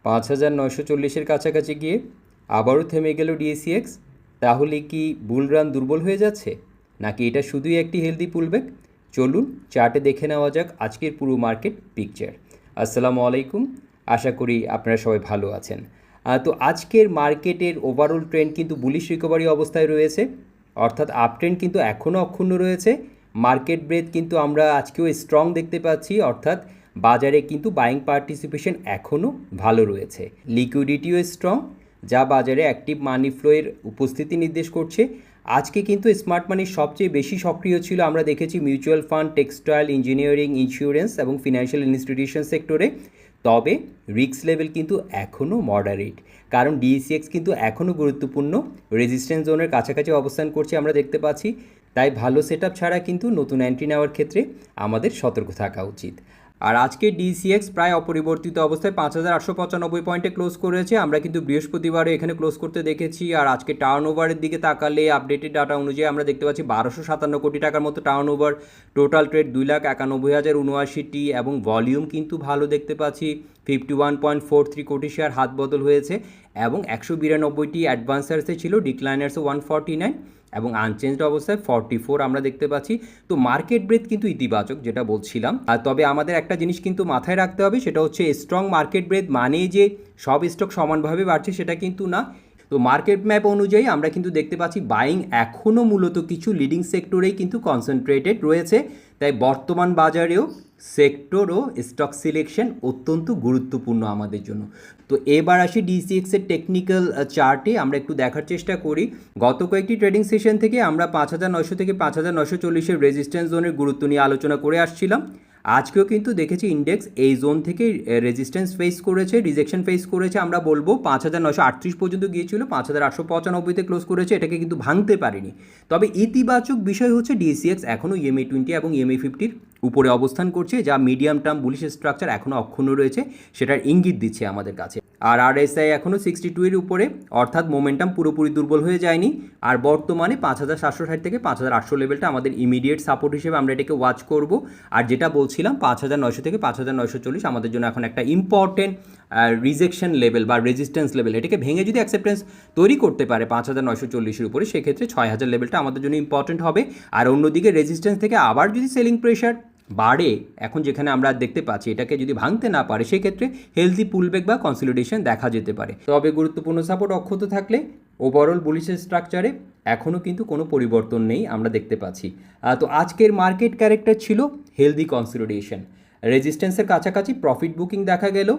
5940-এর কাছাকাছি গিয়ে আবারও থেমে গেল ডিএসিএক্স। তাহলে কি বুল রান দুর্বল হয়ে যাচ্ছে, নাকি এটা শুধুই একটি হেলদি পুলব্যাক? চলুন চার্টে দেখে নেওয়া যাক আজকের পুরো মার্কেট পিকচার। আসসালামু আলাইকুম, আশা করি আপনারা সবাই ভালো আছেন। তো আজকের মার্কেটের ওভারঅল ট্রেন্ড কিন্তু বুলিশ রিকভারি অবস্থায় রয়েছে, অর্থাৎ আপ ট্রেন্ড কিন্তু এখনও অক্ষুণ্ণ রয়েছে। মার্কেট ব্রেথ কিন্তু আমরা আজকেও স্ট্রং দেখতে পাচ্ছি, অর্থাৎ বাজারে কিন্তু বাইং পার্টিসিপেশন এখনও ভালো রয়েছে। লিকুইডিটিও স্ট্রং, যা বাজারে অ্যাক্টিভ মানি ফ্লোয়ের উপস্থিতি নির্দেশ করছে। আজকে কিন্তু স্মার্ট মানির সবচেয়ে বেশি সক্রিয় ছিল আমরা দেখেছি mutual fund, textile, engineering, insurance এবং ফিনান্সিয়াল ইনস্টিটিউশন সেক্টরে। তবে রিস্ক লেভেল কিন্তু এখনও মডারেট, কারণ ডিএসিএক্স কিন্তু এখনও গুরুত্বপূর্ণ রেজিস্ট্যান্স জোনের কাছাকাছি অবস্থান করছে আমরা দেখতে পাচ্ছি। তাই ভালো সেটআপ ছাড়া কিন্তু নতুন এন্ট্রি নেওয়ার ক্ষেত্রে আমাদের সতর্ক থাকা উচিত। আর আজকে ডিসিএক্স প্রায় অপরিবর্তিত অবস্থায় 5895 পয়েন্টে ক্লোজ করেছে। আমরা কিন্তু বৃহস্পতিবারে এখানে ক্লোজ করতে দেখেছি। আর আজকে টার্ন ওভারের দিকে তাকালে আপডেটেড ডাটা অনুযায়ী আমরা দেখতে পাচ্ছি 1257 কোটি টাকার মতো টার্ন ওভার, টোটাল ট্রেড 2,91,079টি এবং ভলিউম কিন্তু ভালো দেখতে পাচ্ছি। 51.43 কোটি শেয়ার হাত বদল হয়েছে এবং 192টি অ্যাডভান্সার্সে ছিল, ডিক্লাইনার্সে 149 এবং আনচেঞ্জড অবস্থায় 44 আমরা দেখতে পাচ্ছি। তো মার্কেট ব্রেথ কিন্তু ইতিবাচক, যেটা বলছিলাম। আর তবে আমাদের একটা জিনিস কিন্তু মাথায় রাখতে হবে, সেটা হচ্ছে স্ট্রং মার্কেট ব্রেথ মানে যে সব স্টক সমানভাবে বাড়ছে সেটা কিন্তু না। তো মার্কেট ম্যাপ অনুযায়ী আমরা কিন্তু দেখতে পাচ্ছি বাইং এখনও মূলত কিছু লিডিং সেক্টরেই কিন্তু কনসেন্ট্রেটেড রয়েছে। তাই বর্তমান বাজারেও সেক্টর ও স্টক সিলেকশন অত্যন্ত গুরুত্বপূর্ণ আমাদের জন্য। তো এবার আসি ডিসিএক্সের টেকনিক্যাল চার্টে আমরা একটু দেখার চেষ্টা করি। গত কয়েকটি ট্রেডিং সেশন থেকে আমরা 5900 থেকে 5940-এর রেজিস্ট্যান্স জোনের গুরুত্ব নিয়ে আলোচনা করে আসছিলাম। আজকেও কিন্তু দেখেছি ইন্ডেক্স এই জোন থেকে রেজিস্ট্যান্স ফেস করেছে, রিজেকশন ফেস করেছে। আমরা বলবো 5938 পর্যন্ত গিয়েছিল, 5895-তে ক্লোজ করেছে, এটাকে কিন্তু ভাঙতে পারেনি। তবে ইতিবাচক বিষয় হচ্ছে ডিএসিএক্স এখনও ইএমএ 20 এবং ইএমএ 50-র উপরে অবস্থান করছে, যা মিডিয়াম টার্ম বুলিশ স্ট্রাকচার এখনও অক্ষুণ্ণ রয়েছে, সেটার ইঙ্গিত দিচ্ছে আমাদের কাছে। আর আরএসআই এখনও 62-এর উপরে, অর্থাৎ মোমেন্টাম পুরোপুরি দুর্বল হয়ে যায়নি। আর বর্তমানে 5760 থেকে 5800 লেভেলটা আমাদের ইমিডিয়েট সাপোর্ট হিসেবে আমরা এটাকে ওয়াচ করব। আর যেটা বলছিলাম 5900 থেকে 5940 আমাদের জন্য এখন একটা ইম্পর্টেন্ট রিজেকশন লেভেল বা রেজিস্ট্যান্স লেভেল। এটাকে ভেঙে যদি অ্যাকসেপ্টেন্স তৈরি করতে পারে 5940-এর উপরে, সেক্ষেত্রে 6000 লেভেলটা আমাদের জন্য ইম্পর্টেন্ট হবে। আর অন্যদিকে রেজিস্ট্যান্স থেকে আবার যদি সেলিং প্রেশার বাড়ে, এখন যেখানে আমরা দেখতে পাচ্ছি, এটাকে যদি ভাঙতে না পারে, সেক্ষেত্রে হেলদি পুলব্যাক বা কনসলিডেশন দেখা যেতে পারে। তবে গুরুত্বপূর্ণ সাপোর্ট অক্ষত থাকলে ওভারঅল বুলিশের স্ট্রাকচারে এখনও কিন্তু কোনো পরিবর্তন নেই আমরা দেখতে পাচ্ছি। তো আজকের মার্কেট ক্যারেক্টার ছিল হেলদি কনসলিডেশন, রেজিস্ট্যান্সের কাছাকাছি প্রফিট বুকিং দেখা গেল।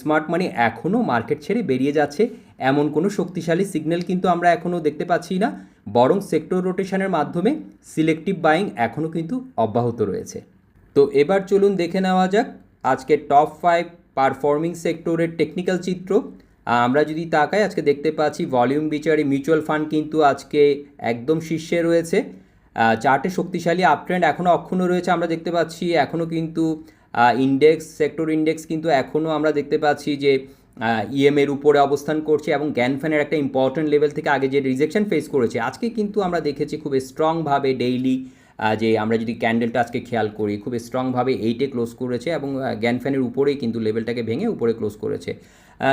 স্মার্ট মানি এখনও মার্কেট ছেড়ে বেরিয়ে যাচ্ছে এমন কোনো শক্তিশালী সিগন্যাল কিন্তু আমরা এখনও দেখতে পাচ্ছি না, বরং সেক্টর রোটেশনের মাধ্যমে সিলেক্টিভ বাইং এখনও কিন্তু অব্যাহত রয়েছে। তো এবার চলুন দেখে নেওয়া যাক আজকে টপ 5 পারফর্মিং সেক্টরের টেকনিক্যাল চিত্র। আমরা যদি তাকাই, আজকে দেখতে পাচ্ছি ভলিউম বিচারে মিউচুয়াল ফান্ড কিন্তু আজকে একদম শীর্ষে রয়েছে। চার্টে শক্তিশালী আপট্রেন্ড এখনও অক্ষুণ্ণ রয়েছে আমরা দেখতে পাচ্ছি। এখনও কিন্তু ইন্ডেক্স, সেক্টর ইন্ডেক্স কিন্তু এখনও আমরা দেখতে পাচ্ছি যে ইএমের উপরে অবস্থান করছে এবং গ্যানফ্যানের একটা ইম্পর্টেন্ট লেভেল থেকে আগে যে রিজেকশন ফেস করেছে, আজকে কিন্তু আমরা দেখেছি খুব স্ট্রংভাবে ডেইলি, যে আমরা যদি ক্যান্ডেলটা আজকে খেয়াল করি, খুব স্ট্রংভাবে 8-এ ক্লোজ করেছে এবং গ্যানফ্যানের উপরেই কিন্তু লেভেলটাকে ভেঙে উপরে ক্লোজ করেছে।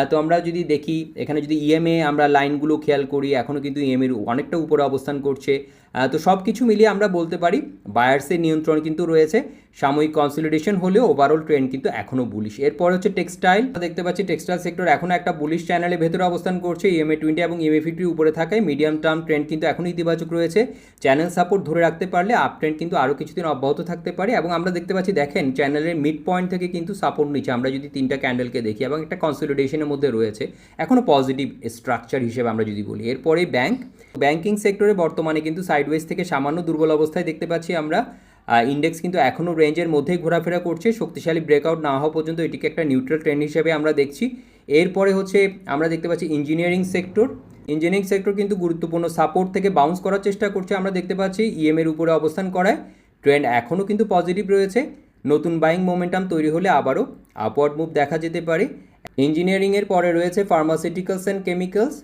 তো আমরা যদি দেখি এখানে, যদি ইএমএ আমরা লাইনগুলো খেয়াল করি, এখনও কিন্তু ইএমএর অনেকটা উপরে অবস্থান করছে। তো সব কিছু মিলিয়ে আমরা বলতে পারি বায়ার্সের নিয়ন্ত্রণ কিন্তু রয়েছে। সাময়িক কনসলিডেশন হলেও ওভারঅল ট্রেন্ড কিন্তু এখনও বুলিশ। এরপর হচ্ছে টেক্সটাইল, দেখতে পাচ্ছি টেক্সটাইল সেক্টর এখনও একটা বুলিশ চ্যানেলের ভেতরে অবস্থান করছে। ইএমএ 20 এবং ইএমএ 50 উপরে থাকায় মিডিয়াম টার্ম ট্রেন্ড কিন্তু এখনও ইতিবাচক রয়েছে। চ্যানেল সাপোর্ট ধরে রাখতে পারলে আপ ট্রেন্ড কিন্তু আরও কিছুদিন অব্যাহত থাকতে পারে। এবং আমরা দেখতে পাচ্ছি, দেখেন চ্যানেলের মিড পয়েন্ট থেকে কিন্তু সাপোর্ট নিচ্ছে আমরা যদি 3টা ক্যান্ডেলকে দেখি, এবং একটা কনসলিডেশনের মধ্যে রয়েছে এখনও পজিটিভ স্ট্রাকচার হিসেবে আমরা যদি বলি। এরপরে ব্যাংকিং সেক্টরে বর্তমানে কিন্তু সাইডওয়েজ থেকে সামান্য দুর্বল অবস্থায় দেখতে পাচ্ছি আমরা। ইন্ডেক্স কিন্তু এখনও রেঞ্জের মধ্যেই ঘোরাফেরা করছে, শক্তিশালী ব্রেকআউট না হওয়া পর্যন্ত এটিকে একটা নিউট্রাল ট্রেন্ড হিসেবে আমরা দেখছি। এরপরে হচ্ছে আমরা দেখতে পাচ্ছি ইঞ্জিনিয়ারিং সেক্টর কিন্তু গুরুত্বপূর্ণ সাপোর্ট থেকে বাউন্স করার চেষ্টা করছে আমরা দেখতে পাচ্ছি। ইএমের উপরে অবস্থান করায় ট্রেন্ড এখনও কিন্তু পজিটিভ রয়েছে। নতুন বাইং মোমেন্টাম তৈরি হলে আবারও আপওয়ার্ড মুভ দেখা যেতে পারে। ইঞ্জিনিয়ারিংয়ের পরে রয়েছে ফার্মাসিউটিক্যালস অ্যান্ড কেমিক্যালস।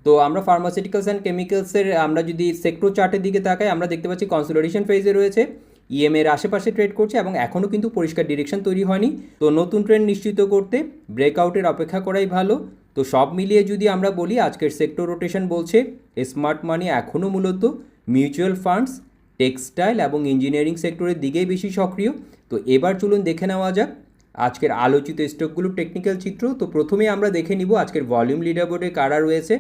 তো আমরা ফার্মাসিউটিক্যালস অ্যান্ড কেমিক্যালসের আমরা যদি সেক্টর চার্টের দিকে তাকাই, আমরা দেখতে পাচ্ছি কনসলিডেশন ফেজে রয়েছে। এর আশেপাশে ট্রেড করছে এবং এখনও কিন্তু পরিষ্কার ডিরেকশন তৈরি হয়নি। তো নতুন ট্রেন্ড নিশ্চিত করতে ব্রেকআউটের অপেক্ষা করাই ভালো। তো সব মিলিয়ে যদি আমরা বলি আজকের সেক্টর রোটেশন বলছে স্মার্ট মানি এখনও মূলত মিউচুয়াল ফান্ডস, টেক্সটাইল এবং ইঞ্জিনিয়ারিং সেক্টরের দিকেই বেশি সক্রিয়। তো এবার চলুন দেখে নেওয়া যাক আজকের আলোচিত স্টকগুলোর টেকনিক্যাল চিত্র। তো প্রথমে আমরা দেখে নিব আজকের ভলিউম লিডারবোর্ডে কারা রয়েছে।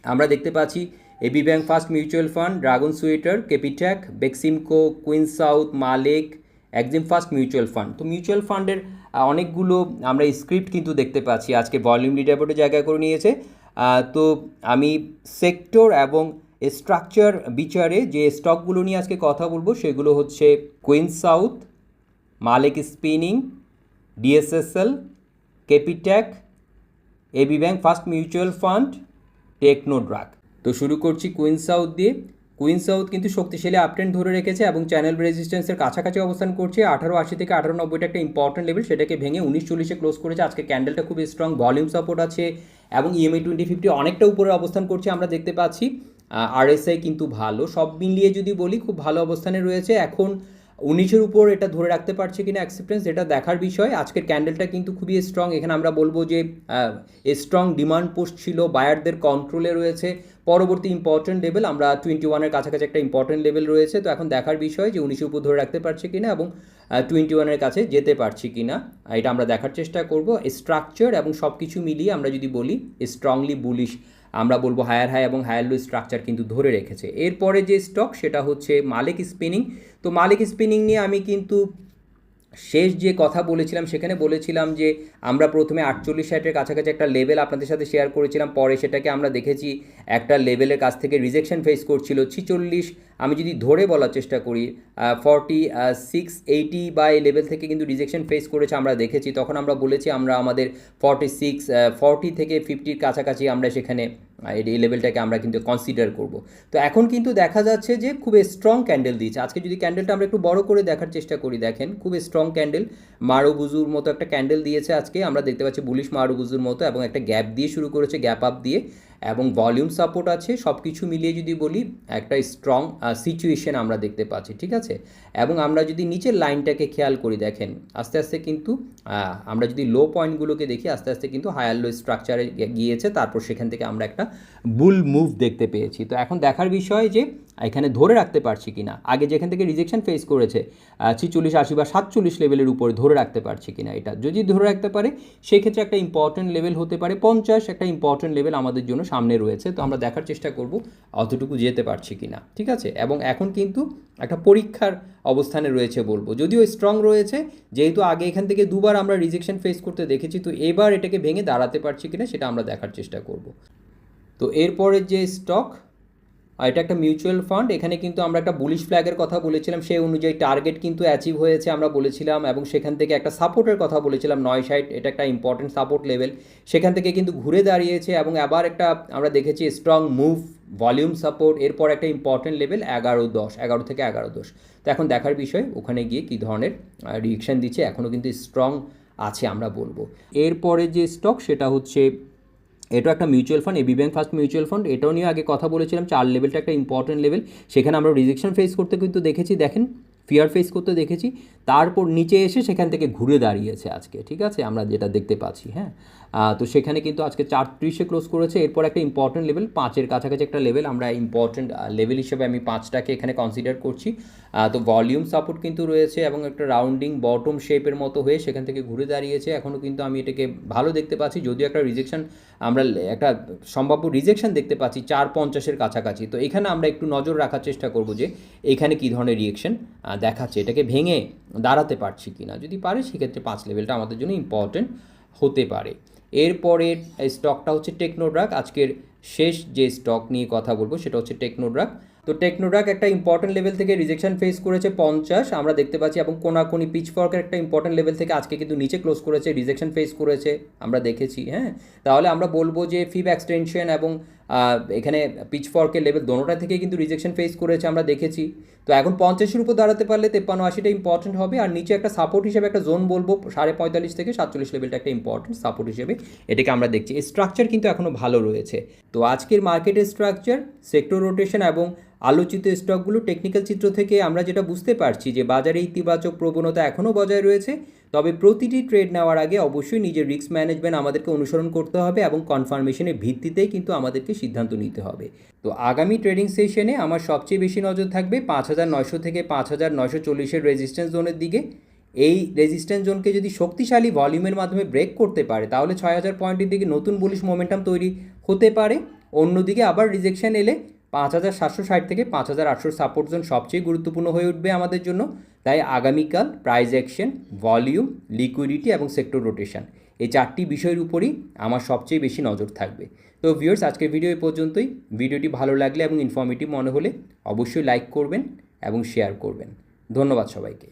আমরা দেখতে পাচ্ছি AB bank first mutual fund, dragon sweater, Capitec, Beximco, Queen South, Malek, Exim first mutual fund. তো মিউচুয়াল ফান্ডের অনেকগুলো আমরা স্ক্রিপ্ট কিন্তু দেখতে পাচ্ছি আজকে ভলিউম লিডারবোর্ডে জায়গা করে নিয়েছে। তো আমি সেক্টর এবং স্ট্রাকচার বিচারে যে স্টকগুলো নিয়ে আজকে কথা বলবো সেগুলো হচ্ছে Queen South, Malek spinning, DSSL, Capitec, AB bank first mutual fund, Technodrug. তো শুরু করছি কুইন সাউথ দিয়ে। কুইন সাউথ কিন্তু শক্তিশালী আপট্রেন্ড ধরে রেখেছে এবং চ্যানেল রেজিস্ট্যান্সের কাছাকাছি অবস্থান করছে। 1880 থেকে 1890 একটা ইম্পর্টেন্ট লেভেল, সেটাকে ভেঙে 1940-এ ক্লোজ করেছে। আজকে ক্যান্ডেলটা খুব স্ট্রং, ভলিউম সাপোর্ট আছে এবং EMA 2050 অনেকটা উপরে অবস্থান করছে আমরা দেখতে পাচ্ছি। RSI কিন্তু ভালো, সব মিলিয়ে যদি বলি খুব ভালো অবস্থানে রয়েছে। এখন 19-এর উপর এটা ধরে রাখতে পারছে কিনা অ্যাকসেপ্টেন্স, এটা দেখার বিষয়। আজকের ক্যান্ডেলটা কিন্তু খুবই স্ট্রং। এখানে আমরা বলবো যে স্ট্রং ডিমান্ড পোস্ট ছিল, বায়ারদের কন্ট্রোলে রয়েছে। পরবর্তী ইম্পর্টেন্ট লেভেল আমরা 21-এর কাছাকাছি একটা ইম্পর্টেন্ট লেভেল রয়েছে। তো এখন দেখার বিষয় যে 19-এর উপর ধরে রাখতে পারছে কিনা এবং 21-এর কাছে যেতে পারছি কিনা, এটা আমরা দেখার চেষ্টা করব। স্ট্রাকচার এবং সব কিছু মিলিয়ে আমরা যদি বলি স্ট্রংলি বুলিশ, আমরা বলবো হায়ার হাই এবং হায়ার লো স্ট্রাকচার কিন্তু ধরে রেখেছে। এরপরে যে স্টক সেটা হচ্ছে মালেক স্পিনিং। তো মালেক স্পিনিং নিয়ে আমি কিন্তু শেষ যে কথা বলেছিলাম সেখানে বলেছিলাম যে আমরা প্রথমে 48-60-এর কাছাকাছি একটা লেভেল আপনাদের সাথে শেয়ার করেছিলাম, পরে সেটাকে আমরা দেখেছি একটা লেভেলের কাছ থেকে রিজেকশন ফেস করছিল 46। আমি যদি ধরে বলার চেষ্টা করি 4680 বা এই লেভেল থেকে কিন্তু রিজেকশন ফেস করেছে আমরা দেখেছি। তখন আমরা বলেছি আমরা আমাদের 40 থেকে 50-র কাছাকাছি আমরা সেখানে এই লেভেলটাকে আমরা কিন্তু কনসিডার করব। তো এখন কিন্তু দেখা যাচ্ছে যে খুব স্ট্রং ক্যান্ডেল দিয়েছে আজকে। যদি ক্যান্ডেলটা আমরা একটু বড় করে দেখার চেষ্টা করি, দেখেন খুব স্ট্রং ক্যান্ডেল, মারুবুজুর মতো একটা ক্যান্ডেল দিয়েছে আজকে। আমরা দেখতে পাচ্ছি বুলিশ মারুবুজুর মতো এবং একটা গ্যাপ দিয়ে শুরু করেছে, গ্যাপ আপ দিয়ে, এবং ভলিউম সাপোর্ট আছে। সব কিছু মিলিয়ে যদি বলি একটা স্ট্রং সিচুয়েশন আমরা দেখতে পাচ্ছি, ঠিক আছে। এবং আমরা যদি নিচের লাইনটাকে খেয়াল করি, দেখেন আস্তে আস্তে কিন্তু আমরা যদি লো পয়েন্টগুলোকে দেখি আস্তে আস্তে কিন্তু হায়ার লো স্ট্রাকচারে গিয়েছে, তারপর সেখান থেকে আমরা একটা বুল মুভ দেখতে পেয়েছি। তো এখন দেখার বিষয় যে এখানে ধরে রাখতে পারছি কিনা, আগে যেখান থেকে রিজেকশন ফেস করেছে 46, 80 বা 47 লেভেলের উপরে ধরে রাখতে পারছি কিনা। এটা যদি ধরে রাখতে পারে সেক্ষেত্রে একটা ইম্পর্টেন্ট লেভেল হতে পারে 50, একটা ইম্পর্টেন্ট লেভেল আমাদের জন্য সামনে রয়েছে। তো আমরা দেখার চেষ্টা করব অতটুকু যেতে পারছি কিনা, ঠিক আছে। এবং এখন কিন্তু একটা পরীক্ষার অবস্থানে রয়েছে বলবো, যদিও স্ট্রং রয়েছে, যেহেতু আগে এখান থেকে দুবার আমরা রিজেকশন ফেস করতে দেখেছি। তো এবার এটাকে ভেঙে দাঁড়াতে পারছি কিনা সেটা আমরা দেখার চেষ্টা করব। তো এরপরের যে স্টক, এটা একটা মিউচুয়াল ফান্ড। এখানে কিন্তু আমরা একটা বুলিশ ফ্ল্যাগের কথা বলেছিলাম, সেই অনুযায়ী টার্গেট কিন্তু অ্যাচিভ হয়েছে আমরা বলেছিলাম, এবং সেখান থেকে একটা সাপোর্টের কথা বলেছিলাম 960, এটা একটা ইম্পর্টেন্ট সাপোর্ট লেভেল। সেখান থেকে কিন্তু ঘুরে দাঁড়িয়েছে এবং আবার একটা আমরা দেখেছি স্ট্রং মুভ, ভলিউম সাপোর্ট, এরপর একটা ইম্পর্টেন্ট লেভেল 11 থেকে 1110। তো এখন দেখার বিষয় ওখানে গিয়ে কী ধরনের রিঅ্যাকশন দিচ্ছে, এখনও কিন্তু স্ট্রং আছে আমরা বলবো। এরপরে যে স্টক সেটা হচ্ছে, এটা একটা mutual fund, AB bank first mutual Fund. এটাও নিয়ে আগে কথা বলেছিলাম, 4 লেভেলটা একটা ইম্পর্টেন্ট লেভেল। সেখানে আমরা রিজেকশন ফেস করতে কিন্তু দেখেছি, দেখেন ফিয়ার ফেস করতে দেখেছি, তারপর নিচে এসে সেখান থেকে ঘুরে দাঁড়িয়েছে আজকে, ঠিক আছে, আমরা যেটা দেখতে পাচ্ছি। হ্যাঁ, তো সেখানে কিন্তু আজকে 430-এ ক্লোজ করেছে। এরপর একটা ইম্পর্টেন্ট লেভেল 5-এর কাছাকাছি একটা লেভেল, আমরা ইম্পর্টেন্ট লেভেল হিসেবে আমি 5টাকে এখানে কনসিডার করছি। তো ভলিউম সাপোর্ট কিন্তু রয়েছে এবং একটা রাউন্ডিং বটম শেপের মতো হয়ে সেখান থেকে ঘুরে দাঁড়িয়েছে। এখনও কিন্তু আমি এটাকে ভালো দেখতে পাচ্ছি, যদিও একটা রিজেকশন, আমরা একটা সম্ভাব্য রিজেকশন দেখতে পাচ্ছি 450-এর কাছাকাছি। তো এখানে আমরা একটু নজর রাখার চেষ্টা করব যে এখানে কী ধরনের রিয়েকশন দেখাচ্ছে, এটাকে ভেঙে দাঁড়াতে পারছি কি না। যদি পারে সেক্ষেত্রে 5 লেভেলটা আমাদের জন্য ইম্পর্টেন্ট হতে পারে। এরপরের স্টকটা হচ্ছে টেকনোড্রাগ। আজকের শেষ যে স্টক নিয়ে কথা বলবো সেটা হচ্ছে টেকনোড্রাগ। তো টেকনোড্রাগ একটা ইম্পর্টেন্ট লেভেল থেকে রিজেকশন ফেস করেছে 50 আমরা দেখতে পাচ্ছি, এবং কোনাকুনি পিচফর্কের একটা ইম্পর্টেন্ট লেভেল থেকে আজকে কিন্তু নিচে ক্লোজ করেছে, রিজেকশন ফেস করেছে আমরা দেখেছি। হ্যাঁ, তাহলে আমরা বলবো যে ফিব এক্সটেনশন এবং এখানে পিচফর্কের লেভেল দোনোটা থেকে কিন্তু রিজেকশন ফেস করেছে আমরা দেখেছি। তো এখন 50-এর উপর দাঁড়াতে পারলে 53-80টা ইম্পর্টেন্ট হবে। আর নিচে একটা সাপোর্ট হিসেবে একটা জোন বলবো 45.5 থেকে 47 লেভেলটা একটা ইম্পর্টেন্ট সাপোর্ট হিসেবে এটাকে আমরা দেখছি। স্ট্রাকচার কিন্তু এখনও ভালো রয়েছে। তো আজকের মার্কেটের স্ট্রাকচার, সেক্টর রোটেশন এবং আলোচিত স্টকগুলো টেকনিক্যাল চিত্র থেকে আমরা যেটা বুঝতে পারছি যে বাজারে ইতিবাচক প্রবণতা এখনও বজায় রয়েছে। তবে প্রতিটি ট্রেড নেওয়ার আগে অবশ্যই নিজের রিস্ক ম্যানেজমেন্ট আমাদেরকে অনুসরণ করতে হবে এবং কনফার্মেশনের ভিত্তিতেই কিন্তু আমাদেরকে সিদ্ধান্ত নিতে হবে। তো আগামী ট্রেডিং সেশনে আমার সবচেয়ে বেশি নজর থাকবে 5,900 থেকে 5,940-এর রেজিস্ট্যান্স জোনের দিকে। এই রেজিস্ট্যান্স জোনকে যদি শক্তিশালী ভলিউমের মাধ্যমে ব্রেক করতে পারে তাহলে 6,000 পয়েন্টের দিকে নতুন বুলিশ মোমেন্টাম তৈরি হতে পারে। অন্যদিকে আবার রিজেকশন এলে 5,760 থেকে 5,800 সাপোর্ট জোন সবচেয়ে গুরুত্বপূর্ণ হয়ে উঠবে আমাদের জন্য। তাই আগামীকাল প্রাইস অ্যাকশন, ভলিউম, লিকুইডিটি এবং সেক্টর রোটেশন এই চারটি বিষয়ের উপরই আমার সবচেয়ে বেশি নজর থাকবে। তো ভিউয়ার্স, আজকের ভিডিও এই পর্যন্তই। ভিডিওটি ভালো লাগলে এবং ইনফরমেটিভ মনে হলে অবশ্যই লাইক করবেন এবং শেয়ার করবেন। ধন্যবাদ সবাইকে।